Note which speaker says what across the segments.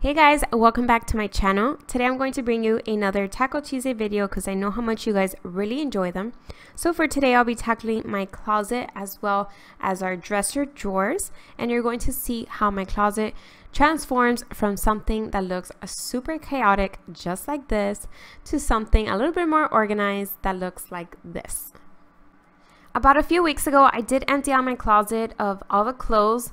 Speaker 1: Hey guys, welcome back to my channel. Today I'm going to bring you another Taco Tuesday video because I know how much you guys really enjoy them. So for today I'll be tackling my closet as well as our dresser drawers, and you're going to see how my closet transforms from something that looks super chaotic just like this to something a little bit more organized that looks like this. About a few weeks ago I did empty out my closet of all the clothes,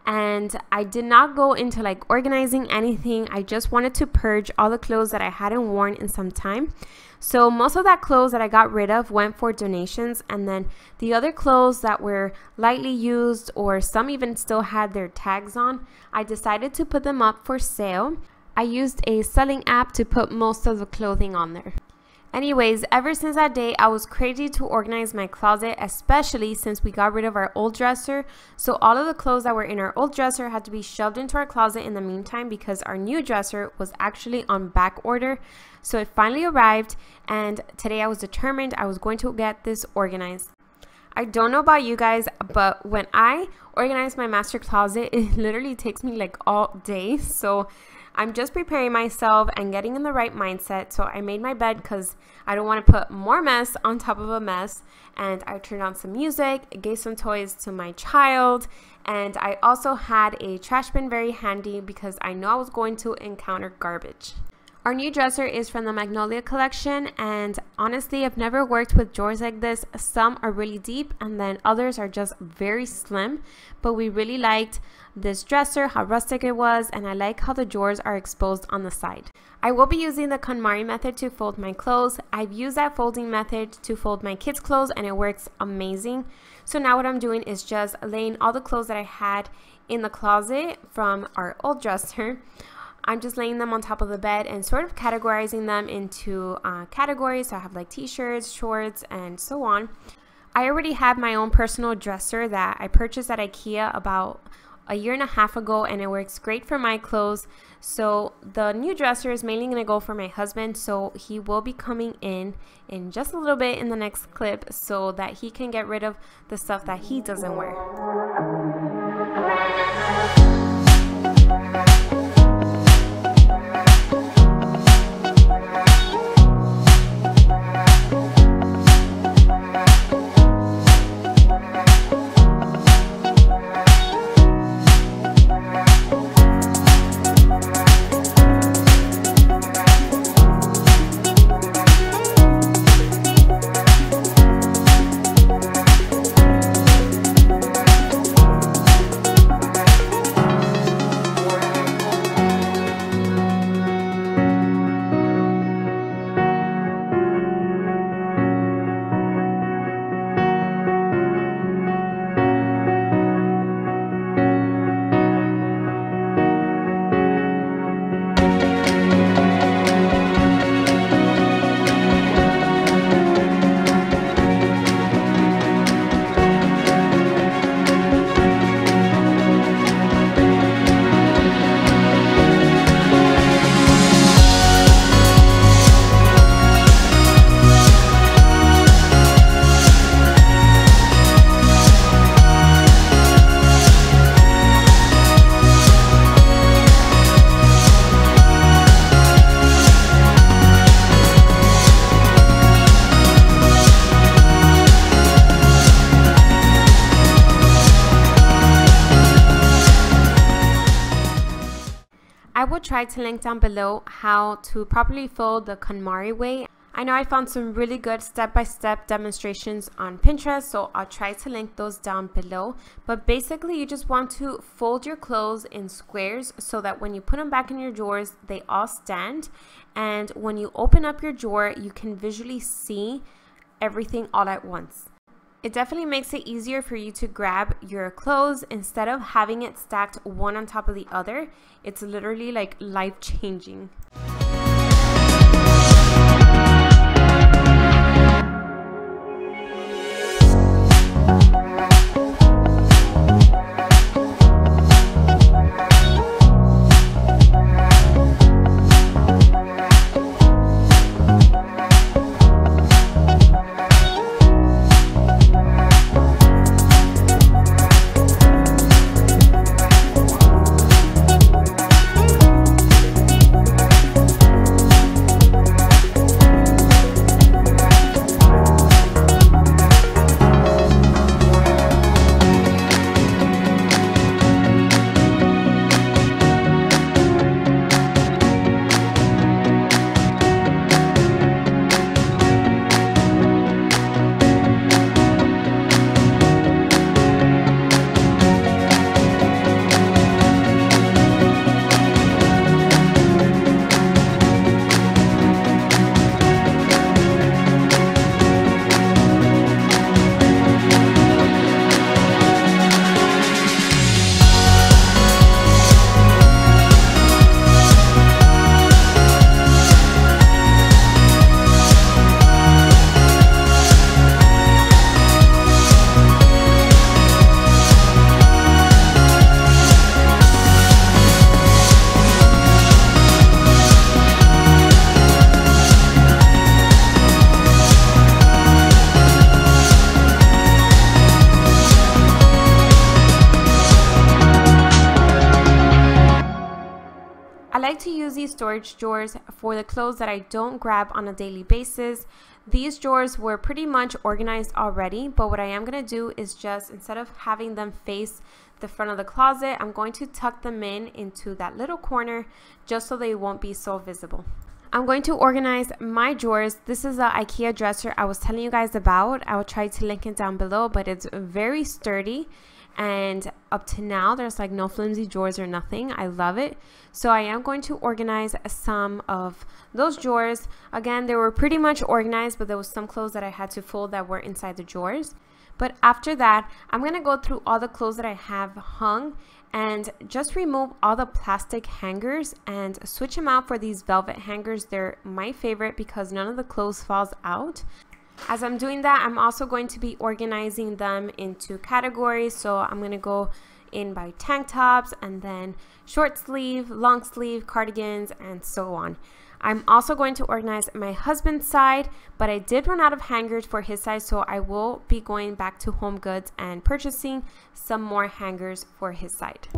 Speaker 1: and I did not go into like organizing anything. I just wanted to purge all the clothes that I hadn't worn in some time. So most of that clothes that I got rid of went for donations, and then the other clothes that were lightly used or some even still had their tags on, I decided to put them up for sale. I used a selling app to put most of the clothing on there. Anyways, ever since that day, I was crazy to organize my closet, especially since we got rid of our old dresser. So all of the clothes that were in our old dresser had to be shoved into our closet in the meantime because our new dresser was actually on back order. So it finally arrived, and today I was determined I was going to get this organized. I don't know about you guys, but when I organize my master closet, it literally takes me like all day. So I'm just preparing myself and getting in the right mindset. So I made my bed because I don't want to put more mess on top of a mess. And I turned on some music, gave some toys to my child, and I also had a trash bin very handy because I know I was going to encounter garbage. Our new dresser is from the Magnolia collection, and honestly, I've never worked with drawers like this. Some are really deep and then others are just very slim, but we really liked this dresser, how rustic it was, and I like how the drawers are exposed on the side. I will be using the KonMari method to fold my clothes. I've used that folding method to fold my kids' clothes and it works amazing. So now what I'm doing is just laying all the clothes that I had in the closet from our old dresser. I'm just laying them on top of the bed and sort of categorizing them into categories. So I have like t-shirts, shorts, and so on. I already have my own personal dresser that I purchased at IKEA about a year and a half ago, and it works great for my clothes. So the new dresser is mainly going to go for my husband, so he will be coming in just a little bit in the next clip so that he can get rid of the stuff that he doesn't wear. I will try to link down below how to properly fold the KonMari way. I know I found some really good step-by-step demonstrations on Pinterest, so I'll try to link those down below. But basically, you just want to fold your clothes in squares so that when you put them back in your drawers, they all stand. And when you open up your drawer, you can visually see everything all at once. It definitely makes it easier for you to grab your clothes instead of having it stacked one on top of the other. It's literally like life-changing. like to use these storage drawers for the clothes that I don't grab on a daily basis. These drawers were pretty much organized already, but what I am going to do is just, instead of having them face the front of the closet, I'm going to tuck them into that little corner just so they won't be so visible. I'm going to organize my drawers. This is the IKEA dresser I was telling you guys about. I will try to link it down below, but it's very sturdy. And up to now, there's like no flimsy drawers or nothing. I love it. So I am going to organize some of those drawers. Again, they were pretty much organized, but there was some clothes that I had to fold that were inside the drawers. But after that, I'm going to go through all the clothes that I have hung and just remove all the plastic hangers and switch them out for these velvet hangers. They're my favorite because none of the clothes falls out. As I'm doing that, I'm also going to be organizing them into categories. So I'm going to go in by tank tops and then short sleeve, long sleeve, cardigans, and so on. I'm also going to organize my husband's side, but I did run out of hangers for his side, so I will be going back to Home Goods and purchasing some more hangers for his side.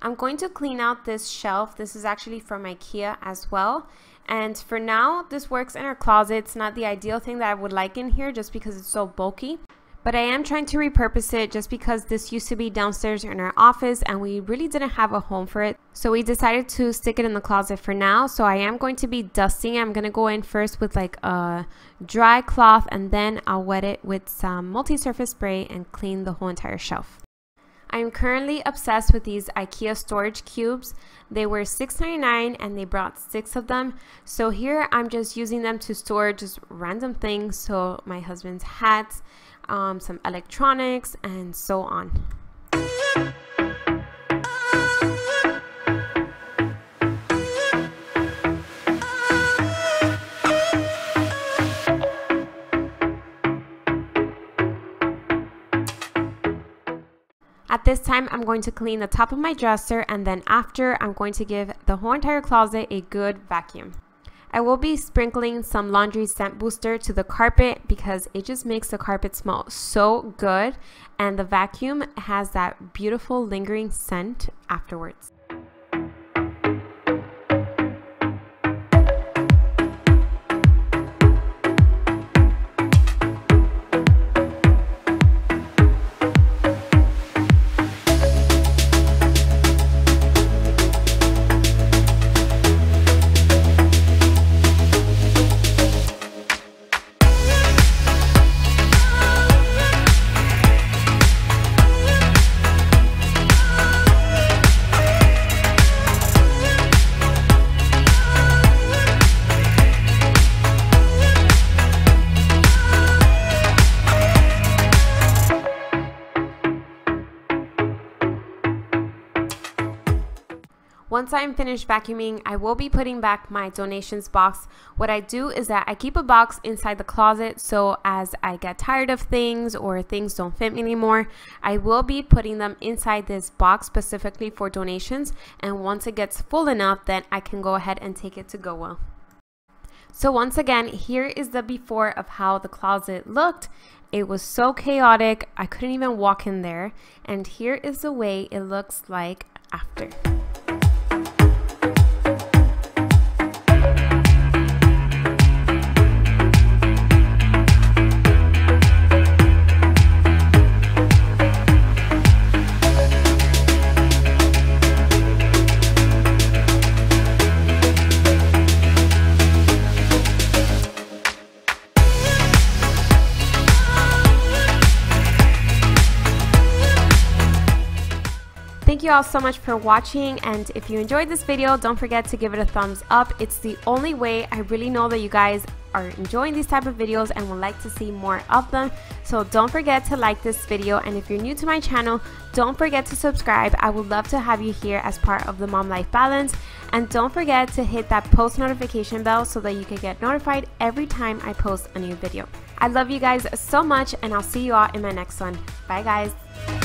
Speaker 1: I'm going to clean out this shelf. This is actually from IKEA as well. And for now, this works in our closet. It's not the ideal thing that I would like in here just because it's so bulky. But I am trying to repurpose it just because this used to be downstairs in our office and we really didn't have a home for it. So we decided to stick it in the closet for now. So I am going to be dusting. I'm going to go in first with like a dry cloth and then I'll wet it with some multi-surface spray and clean the whole entire shelf. I am currently obsessed with these IKEA storage cubes. They were $6.99 and they brought 6 of them. So here I'm just using them to store just random things. So my husband's hats, some electronics, and so on. At this time, I'm going to clean the top of my dresser, and then after, I'm going to give the whole entire closet a good vacuum. I will be sprinkling some laundry scent booster to the carpet because it just makes the carpet smell so good, and the vacuum has that beautiful lingering scent afterwards. Once I'm finished vacuuming, I will be putting back my donations box. What I do is that I keep a box inside the closet, so as I get tired of things or things don't fit me anymore, I will be putting them inside this box specifically for donations, and once it gets full enough, then I can go ahead and take it to Goodwill. So once again, here is the before of how the closet looked. It was so chaotic, I couldn't even walk in there. And here is the way it looks like after. Thank you all so much for watching, and if you enjoyed this video, don't forget to give it a thumbs up. It's the only way I really know that you guys are enjoying these type of videos and would like to see more of them. So don't forget to like this video, and if you're new to my channel, don't forget to subscribe. I would love to have you here as part of the Mom Life Balance, and don't forget to hit that post notification bell so that you can get notified every time I post a new video. I love you guys so much, and I'll see you all in my next one. Bye guys.